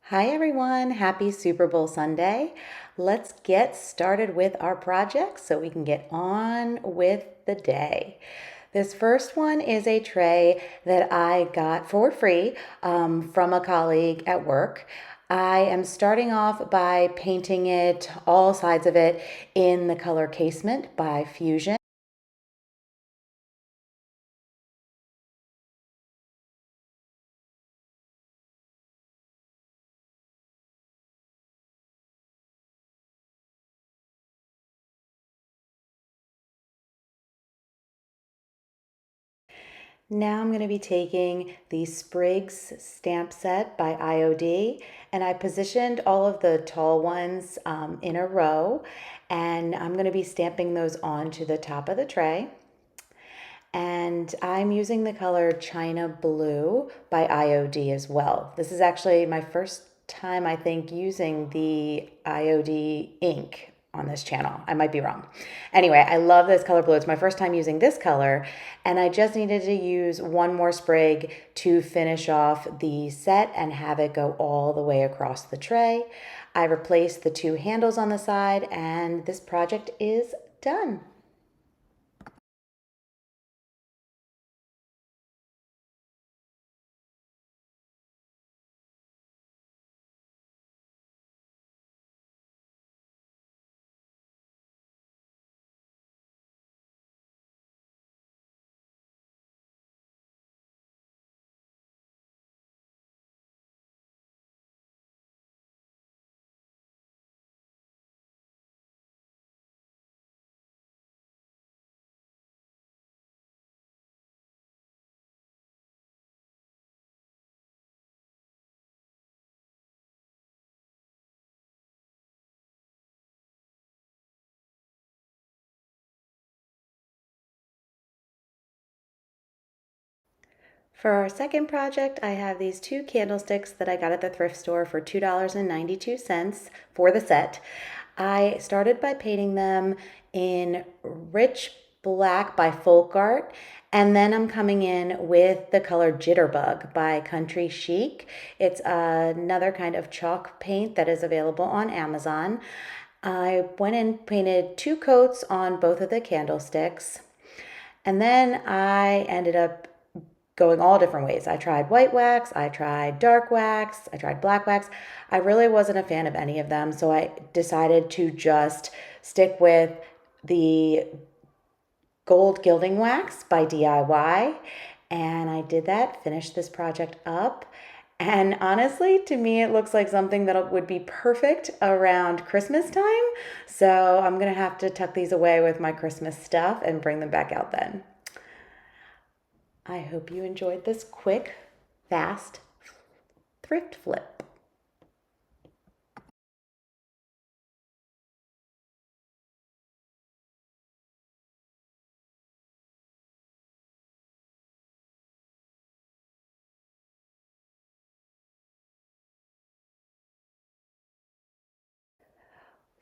Hi everyone, happy Super Bowl Sunday. Let's get started with our project so we can get on with the day. This first one is a tray that I got for free from a colleague at work. I am starting off by painting it, all sides of it, in the color Casement by Fusion. Now I'm going to be taking the Sprigs stamp set by IOD, and I positioned all of the tall ones in a row, and I'm going to be stamping those onto the top of the tray. And I'm using the color China Blue by IOD as well. This is actually my first time, I think, using the IOD ink on this channel. I might be wrong. Anyway, I love this color blue. It's my first time using this color, and I just needed to use one more sprig to finish off the set and have it go all the way across the tray. I replaced the two handles on the side, and this project is done. For our second project, I have these two candlesticks that I got at the thrift store for $2.92 for the set. I started by painting them in rich black by Folk Art, and then I'm coming in with the color Jitterbug by Country Chic. It's another kind of chalk paint that is available on Amazon. I went and painted two coats on both of the candlesticks, and then I ended up going all different ways. I tried white wax, I tried dark wax, I tried black wax. I really wasn't a fan of any of them, so I decided to just stick with the gold gilding wax by DIY. And I did that, finished this project up. And honestly, to me, it looks like something that would be perfect around Christmas time. So I'm going to have to tuck these away with my Christmas stuff and bring them back out then. I hope you enjoyed this quick, fast thrift flip.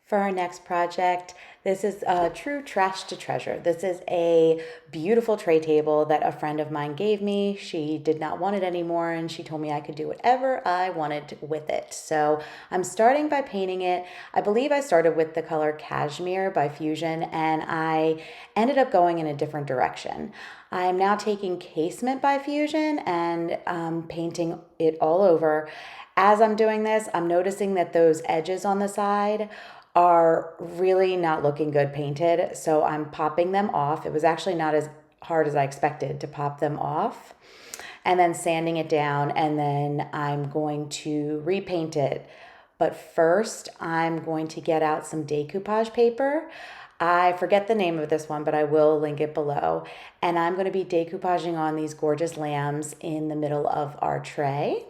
For our next project, this is a true trash to treasure. This is a beautiful tray table that a friend of mine gave me. She did not want it anymore, and she told me I could do whatever I wanted with it. So I'm starting by painting it. I believe I started with the color Cashmere by Fusion, and I ended up going in a different direction. I'm now taking Casement by Fusion and painting it all over. As I'm doing this, I'm noticing that those edges on the side are really not looking good painted, so I'm popping them off. It was actually not as hard as I expected to pop them off, and then sanding it down, and then I'm going to repaint it. But first, I'm going to get out some decoupage paper. I forget the name of this one, but I will link it below. And I'm going to be decoupaging on these gorgeous lambs in the middle of our tray.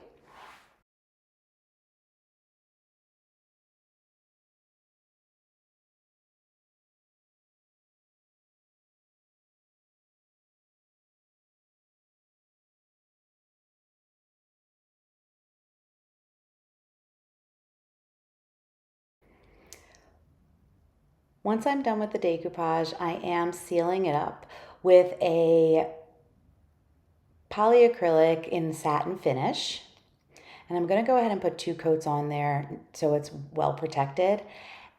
Once I'm done with the decoupage, I am sealing it up with a polyacrylic in satin finish. And I'm going to go ahead and put 2 coats on there so it's well protected.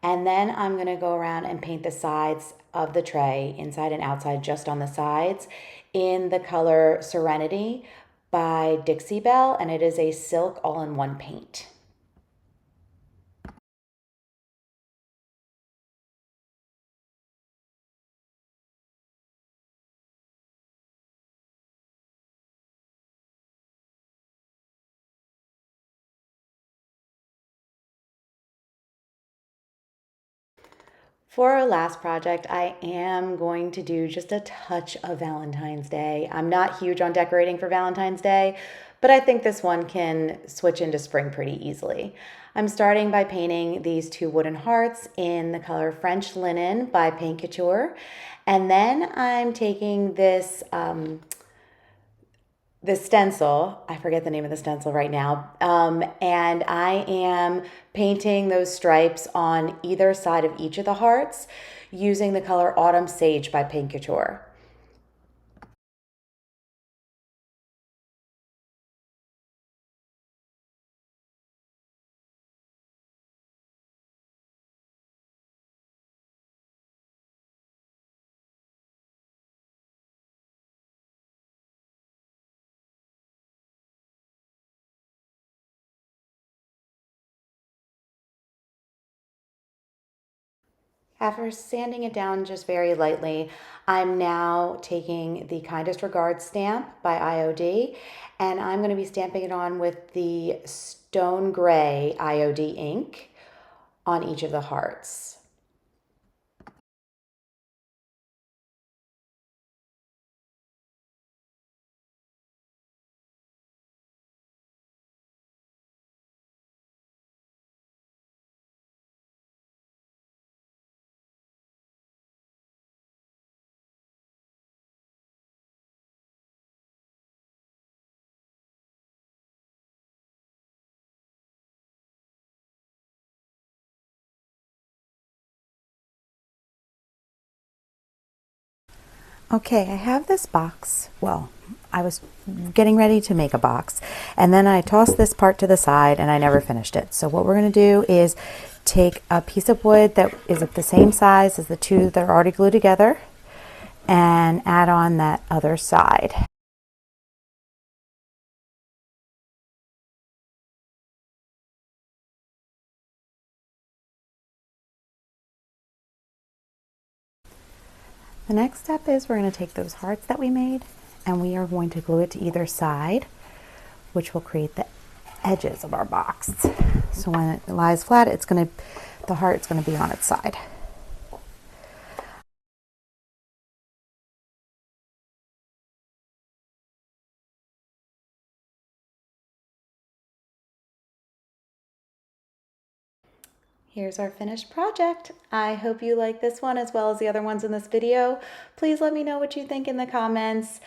And then I'm going to go around and paint the sides of the tray, inside and outside, just on the sides, in the color Serenity by Dixie, and it is a silk all-in-one paint. For our last project, I am going to do just a touch of Valentine's Day. I'm not huge on decorating for Valentine's Day, but I think this one can switch into spring pretty easily. I'm starting by painting these 2 wooden hearts in the color French Linen by Paitn Couture. And then I'm taking this stencil, I forget the name of the stencil right now, and I am painting those stripes on either side of each of the hearts using the color Autumn Sage by Paitn Couture. After sanding it down just very lightly, I'm now taking the Kindest Regards stamp by IOD, and I'm going to be stamping it on with the Stone Gray IOD ink on each of the hearts. Okay, I have this box. Well, I was getting ready to make a box, and then I tossed this part to the side and I never finished it. So what we're going to do is take a piece of wood that is of the same size as the 2 that are already glued together and add on that other side. The next step is we're going to take those hearts that we made and we are going to glue it to either side, which will create the edges of our box. So when it lies flat, the heart's going to be on its side. Here's our finished project. I hope you like this one as well as the other ones in this video. Please let me know what you think in the comments.